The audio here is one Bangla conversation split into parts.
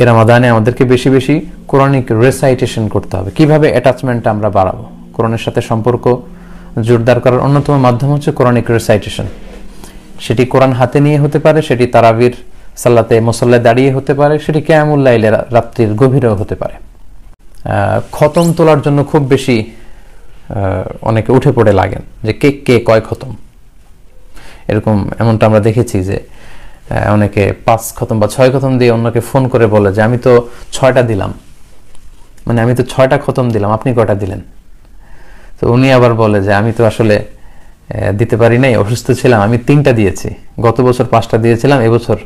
এই রমাদানে আমাদেরকে বেশি বেশি কোরআনিক রেসাইটেশন করতে হবে। কিভাবে অ্যাটাচমেন্টটা আমরা বাড়াবো? কোরআনের সাথে সম্পর্ক জোরদার করার অন্যতম মাধ্যম হচ্ছে কোরআনিক রেসাইটেশন। সেটি কোরআন হাতে নিয়ে হতে পারে, সেটি তারাবির সাল্লাতে মুসল্লায় দাঁড়িয়ে হতে পারে, সেটি কিয়ামুল লাইলে রাত্রির গভীরেও হতে পারে। খতম তোলার জন্য খুব বেশি অনেকে উঠে পড়ে লাগেন যে কে কয় খতম, এমনটা আমরা দেখেছি যে অনেকে 5 খতম বা 6 খতম দিয়ে অন্যকে ফোন করে বলে যে আমি তো 6টা দিলাম, মানে আমি তো 6টা খতম দিলাম, আপনি কয়টা দিলেন? তো উনি আবার বলে যে আমি তো আসলে দিতে পারি নাই, অসুস্থ ছিলাম, আমি 3টা দিয়েছি, গত বছর 5টা দিয়েছিলাম, এবছর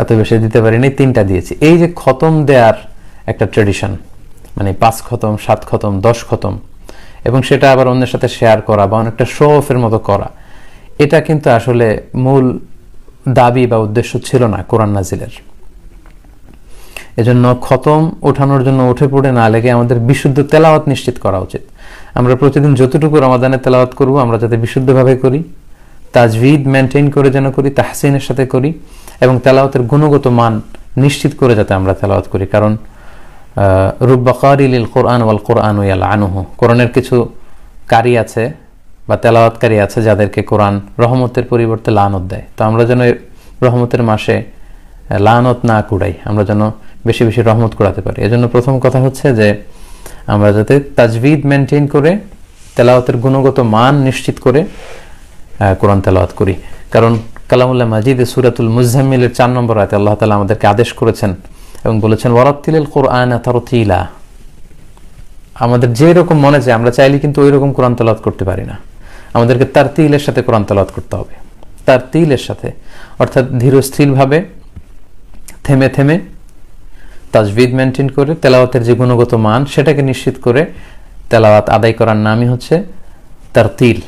এত বেশি দিতে পারি নাই, 3টা দিয়েছি। এই যে খতম দেওয়ার একটা ট্রেডিশন, মানে 5 খতম, 7 খতম, 10 খতম, এবং সেটা আবার অন্যের সাথে শেয়ার করা বা অনেকটা শো অফের মতো করা, এটা কিন্তু আসলে মূল দাবি বা উদ্দেশ্য ছিল না কোরআন নাজিলের। এজন্য খতম ওঠানোর জন্য উঠে পড়ে না লেগে আমাদের বিশুদ্ধ তেলাওয়াত নিশ্চিত করা উচিত। আমরা প্রতিদিন যতটুকু রমাদানে তেলাওয়াত করব আমরা যাতে বিশুদ্ধভাবে করি, তাজভিদ মেনটেন করে যেন করি, তাহসিনের সাথে করি, এবং তেলাওয়াতের গুণগত মান নিশ্চিত করে যাতে আমরা তেলাওয়াত করি। কারণ রুব্বা কারিলিল কোরআন ওয়াল কোরআনু ইয়ালআনুহু, কোরআনের কিছু কারি আছে বা তেলাওয়াতকারী আছে যাদেরকে কোরআন রহমতের পরিবর্তে লানত দেয়। তো আমরা যেন রহমতের মাসে লানত না কুড়াই, আমরা যেন বেশি বেশি রহমত কুড়াতে পারি। এজন্য প্রথম কথা হচ্ছে যে আমরা যাতে তাজভিদ মেনটেন করে তেলাওয়াতের গুণগত মান নিশ্চিত করে কোরআন তেলাওয়াত করি। কারণ কালামুল্লাহ মাজিদে সূরাতুল মুজাম্মিলের 4 নম্বর আয়াতে আল্লাহ তাআলা আমাদেরকে আদেশ করেছেন এবং বলেছেন ওয়ারাত্তিলিল কোরআনা তারতিলা। আমাদের যে রকম মনে চায় আমরা চাইলে কিন্তু ওই রকম কোরআন তেলাওয়াত করতে পারি না, আমাদেরকে তারতিলের সাথে কোরআন তেলাওয়াত করতে হবে। তারতিলের সাথে অর্থাৎ ধীর স্থির ভাবে, থেমে থেমে, তাজভিদ মেনটেন করে তেলাওয়াতের যে গুণগত মান সেটাকে নিশ্চিত করে তেলাওয়াত আদায় করার নামই হচ্ছে তারতিল।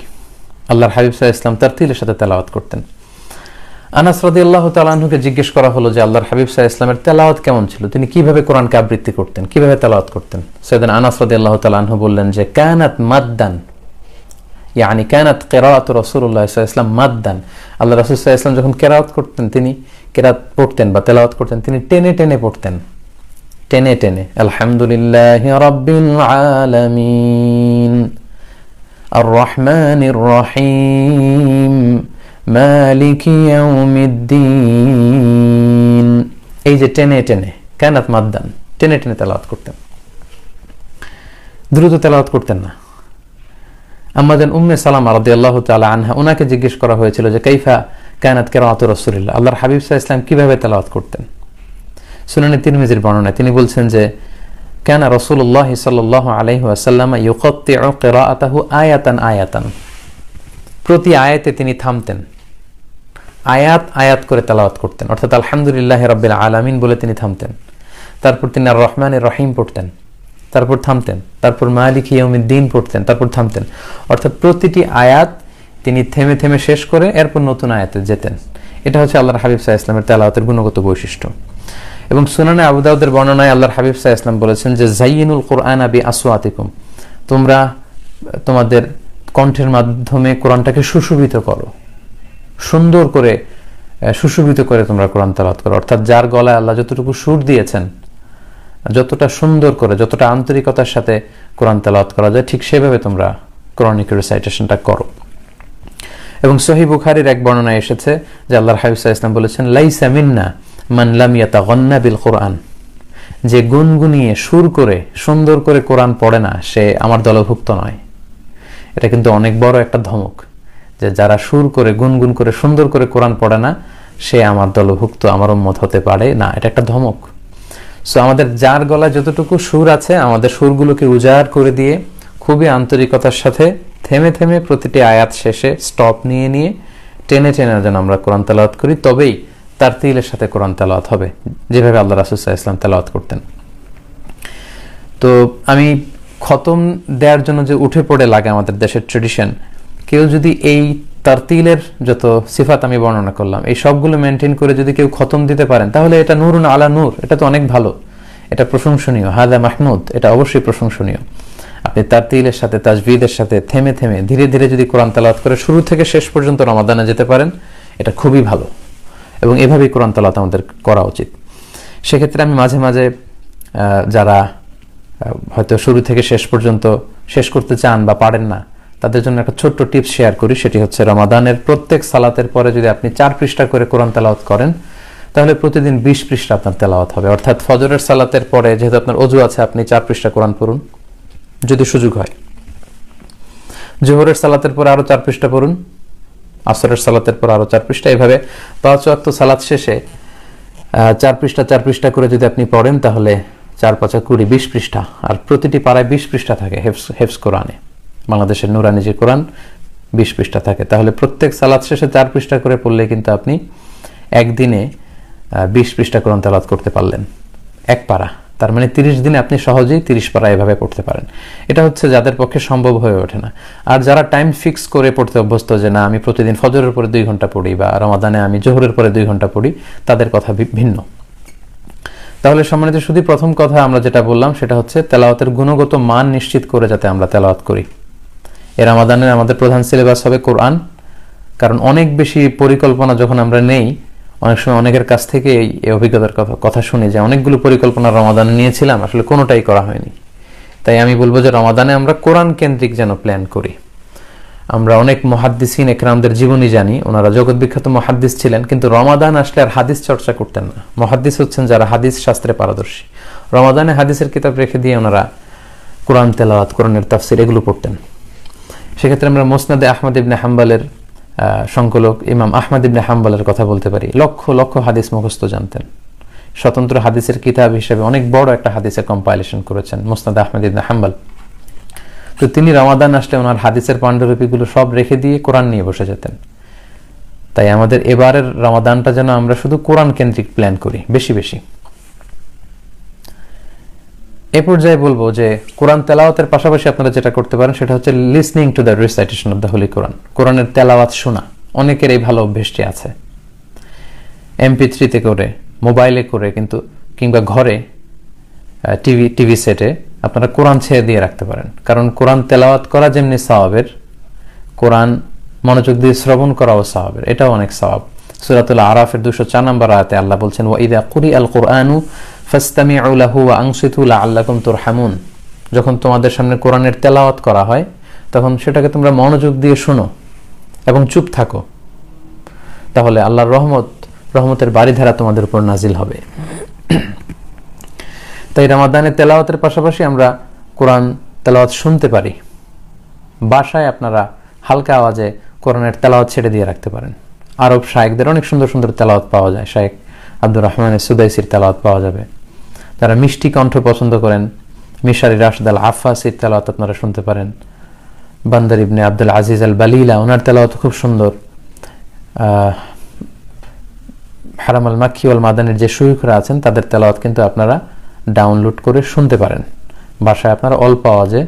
আল্লাহর হাবিব সাল্লাল্লাহু আলাইহি ওয়াসাল্লাম তারতিলের সাথে তেলাওয়াত করতেন। আনাস রাদিয়াল্লাহু তাআলা আনহুকে জিজ্ঞেস করা হলো যে আল্লাহর হাবিব সাল্লাল্লাহু আলাইহি ওয়াসাল্লামের তেলাওয়াত কেমন ছিল, তিনি কিভাবে কোরআনকে আবৃত্তি করতেন, কিভাবে তেলাওয়াত করতেন? সাইয়েদনা আনাস রাদিয়াল্লাহু তাআলা আনহু বললেন যে কানাত মাদ্দান, ইয়ানি কানাত কিরাআতু রাসূলুল্লাহ সাল্লাল্লাহু আলাইহি ওয়াসাল্লাম মাদ্দান। আল্লাহ রাসূল সাল্লাল্লাহু আলাইহি ওয়াসাল্লাম যখন কিরাআত করতেন, তিনি কিরাআত পড়তেন বা তেলাওয়াত করতেন, তিনি টেনে টেনে পড়তেন, টেনে টেনে। আলহামদুলিল্লাহি রাব্বিল আলামিন আর রহমানির রহিম মালিকি ইয়াউমিদ্দিন, এই যে টেনে টেনে, কানাত মাদ্দান, টেনে টেনে তেলাওয়াত করতেন, দ্রুত তেলাওয়াত করতেন না। আম্মাজান উম্মে সালামা রাদিয়াল্লাহু তাআলা আনহা, ওনাকে জিজ্ঞেস করা হয়েছিল যে কাইফা কানাত কিরাআতু রাসূলিল্লাহ, আল্লাহর হাবিব সাল্লাল্লাহু আলাইহি ওয়াসাল্লাম কিভাবে তেলাওয়াত করতেন? সুনানে তিরমিজির বর্ণনায় তিনি বলছেন যে কানা রাসূলুল্লাহ সাল্লাল্লাহু আলাইহি ওয়াসাল্লাম ইউকাত্তিউ কিরাআতাহু আয়াতান আয়াতান, প্রতি আয়াতে তিনি থামতেন, আয়াত আয়াত করে তেলাওয়াত করতেন। অর্থাৎ আলহামদুলিল্লাহি রাব্বিল আলামিন বলে তিনি থামতেন, তারপর তিনি আর রহমানির রহিম পড়তেন, তারপর থামতেন, তারপর মালিকি ইয়াউমিদ্দিন পড়তেন, তারপর থামতেন। অর্থাৎ প্রতিটি আয়াত তিনি থেমে থেমে শেষ করে এরপর নতুন আয়াতে যেতেন। এটা হচ্ছে আল্লাহর হাবিব সাল্লাল্লাহু আলাইহি ওয়াসাল্লামের তেলাওয়াতের গুণগত বৈশিষ্ট্য। এবং সুনানে আবু দাউদের বর্ণনায় আল্লাহর হাবিব সাল্লাল্লাহু আলাইহি ওয়াসাল্লাম বলেছেন যে জাইয়িনুল কুরআনা বিআসওয়াতিকুম, তোমরা তোমাদের কণ্ঠের মাধ্যমে কোরআনটাকে সুশোভিত করো, সুন্দর করে সুশোভিত করে তোমরা কোরআন তেলাওয়াত করো। অর্থাৎ যার গলায় আল্লাহ যতটুকু সুর দিয়েছেন, যতটা সুন্দর করে, যতটা আন্তরিকতার সাথে কোরআন তেলাওয়াত করা যায়, ঠিক সেভাবে তোমরা কোরআনিক রিসাইটেশনটা করো। এবং সহিহ বুখারীর এক বর্ণনায় এসেছে যে আল্লাহর হাবিব সাল্লাল্লাহু আলাইহি ওয়াসাল্লাম বলেছেন লাইসা মিন্না মান লাম ইয়াতাগান্না বিল কোরআন, যে গুনগুনিয়ে সুর করে সুন্দর করে কোরআন পড়ে না সে আমার দলভুক্ত নয়। এটা কিন্তু অনেক বড় একটা ধমক যে যারা সুর করে গুনগুন করে সুন্দর করে কোরআন পড়ে না সে আমার দলভুক্ত, আমার উম্মত হতে পারে না। এটা একটা ধমক। সো আমাদের যার গলায় যতটুকু সুর আছে আমাদের সুরগুলোকে উজাড় করে দিয়ে খুবই আন্তরিকতার সাথে থেমে থেমে প্রতিটি আয়াত শেষে স্টপ নিয়ে নিয়ে টেনে টেনে যেন আমরা কোরআন তেলাওয়াত করি, তবেই তারতিলের সাথে কোরআন তেলাওয়াত হবে, যেভাবে আল্লাহ রাসূল সাল্লাল্লাহু আলাইহি ওয়াসাল্লাম তেলাওয়াত করতেন। তো আমি খতম দেওয়ার জন্য যে উঠে পড়ে লাগে আমাদের দেশের ট্রেডিশন, কেউ যদি এই তারতিলের যত সিফাত আমি বর্ণনা করলাম এই সবগুলো মেনটেন করে যদি কেউ খতম দিতে পারেন তাহলে এটা নূরুন আলা নূর, এটা তো অনেক ভালো, এটা প্রশংসনীয়, হাদা মাহমুদ, এটা অবশ্যই প্রশংসনীয়। আপনি তারতিলের সাথে তাজভিদের সাথে থেমে থেমে ধীরে ধীরে যদি কোরআন তেলাওয়াত করে শুরু থেকে শেষ পর্যন্ত রমাদানে যেতে পারেন এটা খুবই ভালো, এবং এভাবেই কোরআন তেলাওয়াত আমাদের করা উচিত। সেক্ষেত্রে আমি মাঝে মাঝে যারা হয়তো শুরু থেকে শেষ পর্যন্ত শেষ করতে চান বা পারেন না, তাদের জন্য একটা ছোট্ট টিপস শেয়ার করি। সেটি হচ্ছে, রমাদানের প্রত্যেক সালাতের পরে যদি আপনি 4 পৃষ্ঠা করে কোরআন তেলাওয়াত করেন, তাহলে প্রতিদিন 20 পৃষ্ঠা আপনার তেলাওয়াত হবে। অর্থাৎ ফজরের সালাতের পরে যেহেতু আপনার অজু আছে, আপনি 4 পৃষ্ঠা কোরআন পড়ুন যদি সুযোগ হয়। জোহরের সালাতের পরে আরো 4 পৃষ্ঠা পড়ুন, আসরের সালাতের পর আরো 4 পৃষ্ঠা, এভাবে 5 ওয়াক্ত সালাত শেষে 4 পৃষ্ঠা করে যদি আপনি পড়েন, তাহলে 4 5 20 20 পৃষ্ঠা। আর প্রতিটি পাড়ায় 20 পৃষ্ঠা থাকে হেফজ কোরআনে। বাংলাদেশের নুরানি যে কোরআন 20 পৃষ্ঠা থাকে, তাহলে প্রত্যেক সালাত শেষে 4 পৃষ্ঠা করে পড়লে কিন্তু আপনি একদিনে 20 পৃষ্ঠা কোরআন তেলাওয়াত করতে পারলেন, এক পারা। তার মানে 30 দিনে আপনি সহজেই 30 পারা এভাবে পড়তে পারেন। এটা হচ্ছে যাদের পক্ষে সম্ভব হয়ে ওঠে না। আর যারা টাইম ফিক্স করে পড়তে অভ্যস্ত, যে না আমি প্রতিদিন ফজরের পরে 2 ঘন্টা পড়ি বা রমাদানে আমি জোহরের পরে 2 ঘন্টা পড়ি, তাদের কথা ভিন্ন। তাহলে সম্মানিত শুধু প্রথম কথা আমরা যেটা বললাম সেটা হচ্ছে তেলাওয়াতের গুণগত মান নিশ্চিত করে যাতে আমরা তেলাওয়াত করি। এই রমাদানে আমাদের প্রধান সিলেবাস হবে কোরআন, কারণ অনেক বেশি পরিকল্পনা যখন আমরা নেই, অনেক সময় অনেকের কাছ থেকে এই অভিজ্ঞতার কথা শুনি যে অনেকগুলো পরিকল্পনা রমাদানে নিয়েছিলাম, আসলে কোনোটাই করা হয়নি। তাই আমি বলবো যে রমাদানে আমরা কোরআন কেন্দ্রিক যেন প্ল্যান করি। আমরা অনেক মুহাদ্দিসিন একরামদের জীবনী জানি, ওনারা জগৎ বিখ্যাত মুহাদ্দিস ছিলেন, কিন্তু রমাদান আসলে আর হাদিস চর্চা করতেন না। মুহাদ্দিস হচ্ছেন যারা হাদিস শাস্ত্রে পারদর্শী। রমাদানে হাদিসের কিতাব রেখে দিয়ে ওনারা কোরআন তেলাওয়াত, কোরআনের তাফসির এগুলো পড়তেন। সেক্ষেত্রে আমরা মুসনাদে আহমদ ইবনে হাম্বলের সংকলক ইমাম আহমদ ইবনে হাম্বলের কথা বলতে পারি। লক্ষ লক্ষ হাদিস মুখস্থ জানতেন। স্বতন্ত্র হাদিসের কিতাব হিসেবে অনেক বড় একটা হাদিসের কম্পাইলেশন করেছেন মুসনাদ আহমদ ইবনে হাম্বল। তো তিনি রমাদান আসলে ওনার হাদিসের পাণ্ডুলিপিগুলো সব রেখে দিয়ে কোরআন নিয়ে বসে যেতেন। তাই আমাদের এবারের রমাদানটা যেন আমরা শুধু কোরআন কেন্দ্রিক প্ল্যান করি বেশি বেশি। এ পর্যায়ে বলবো যে কোরআন তেলাওয়াতের পাশাপাশি আপনারা যেটা করতে পারেন সেটা হচ্ছে listening to the recitation of the holy Quran. কোরআনের তেলাওয়াত শোনা অনেকের এই ভালো অভ্যেসটি আছে। MP3 করে, মোবাইলে করে, কিন্তু কিংবা ঘরে টিভি সেটে আপনারা কোরআন ছেড়ে দিয়ে রাখতে পারেন। কারণ কোরআন তেলাওয়াত করা যেমনি সওয়াবের, কোরআন মনোযোগ দিয়ে শ্রবণ করাও সওয়াবের, এটাও অনেক সওয়াব। সূরাতুল আরাফের 204 নম্বর আয়াতে আল্লাহ বলছেন, ওয়া ইযা কুরিআল কুরআনু ফাসতামিউ লাহু ওয়া আনসিতু লাআল্লাকুম তুরহামুন। যখন তোমাদের সামনে কোরআনের তেলাওয়াত করা হয়, তখন সেটাকে তোমরা মনোযোগ দিয়ে শোনো এবং চুপ থাকো, তাহলে আল্লাহর রহমতের বাড়িধারা তোমাদের উপর নাজিল হবে। তাই রমাদানের তেলাওয়াতের পাশাপাশি আমরা কোরআন তেলাওয়াত শুনতে পারি। বাসায় আপনারা হালকা আওয়াজে কোরআনের তেলাওয়াত ছেড়ে দিয়ে রাখতে পারেন। আরব শায়েখদের অনেক সুন্দর সুন্দর তেলাওয়াত পাওয়া যায়। শায়েখ আব্দুর রহমান সুদাইসির তেলাওয়াত পাওয়া যাবে। যারা মিষ্টি কণ্ঠ পছন্দ করেন, মিশারি রাশিদ আল আফাসির তেলাওয়াত আপনারা শুনতে পারেন। বান্দার ইবনে আব্দুল আজিজ আল বালিলা, ওনার তেলাওয়াত খুব সুন্দর। হারাম আল মাক্কি ওয়াল মাদানির যে শুইখরা আছেন, তাদের তেলাওয়াত কিন্তু আপনারা ডাউনলোড করে শুনতে পারেন। বাসায় আপনারা অল্প আওয়াজে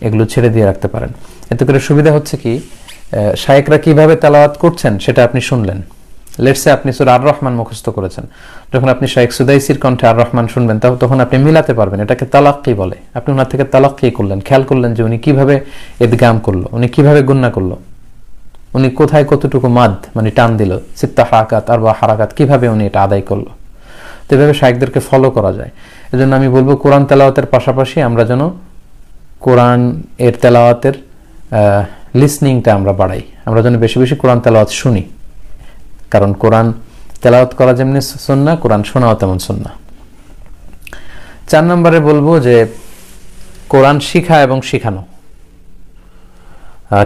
এগুলো ছেড়ে দিয়ে রাখতে পারেন। এতে করে সুবিধা হচ্ছে কি, শায়েখরা কিভাবে তেলাওয়াত করছেন সেটা আপনি শুনলেন। লেটসে আপনি সূরা আর রহমান মুখস্থ করেছেন, যখন আপনি শায়েখ সুদাইসির কণ্ঠে আর রহমান শুনবেন, তখন আপনি মিলাতে পারবেন। এটাকে তালাক্কি বলে। আপনি ওনার থেকে তালাক্কি করলেন, খেয়াল করলেন যে উনি কিভাবে ইদগাম করলো, উনি কিভাবে গুন্না করলো, উনি কোথায় কতটুকু মাদ মানে টান দিল, সিত্তা হারাকাত আর বা হারাকাত কিভাবে উনি এটা আদায় করলো। তো এভাবে শায়েখদেরকে ফলো করা যায়। এজন্য আমি বলবো কোরআন তেলাওয়াতের পাশাপাশি আমরা যেন কোরআন এর তেলাওয়াতের লিসনিংটা আমরা বাড়াই। আমরা যেন বেশি বেশি কোরআন তেলাওয়াত শুনি, কারণ কোরআন তেলাওয়াত করা যেমনি সুন্নাহ, কোরআন শোনাও তেমন সুন্নাহ। 4 নম্বরে বলবো যে কোরআন শিখা এবং শিখানো,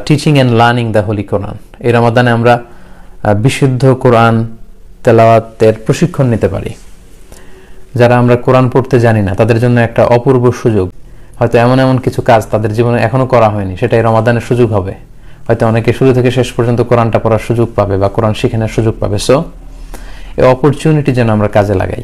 teaching and learning the holy Quran. এই রমাদানে আমরা বিশুদ্ধ কোরআন তেলাওয়াতের প্রশিক্ষণ নিতে পারি। যারা আমরা কোরআন পড়তে জানি না, তাদের জন্য একটা অপূর্ব সুযোগ। হয়তো এমন এমন কিছু কাজ তাদের জীবনে এখনো করা হয়নি, সেটাই রমাদানের সুযোগ হবে। হয়তো অনেকে শুরু থেকে শেষ পর্যন্ত কোরআনটা পড়ার সুযোগ পাবে বা কোরআন শিখানোর সুযোগ পাবে। সো এই অপরচুনিটি যেন আমরা কাজে লাগাই।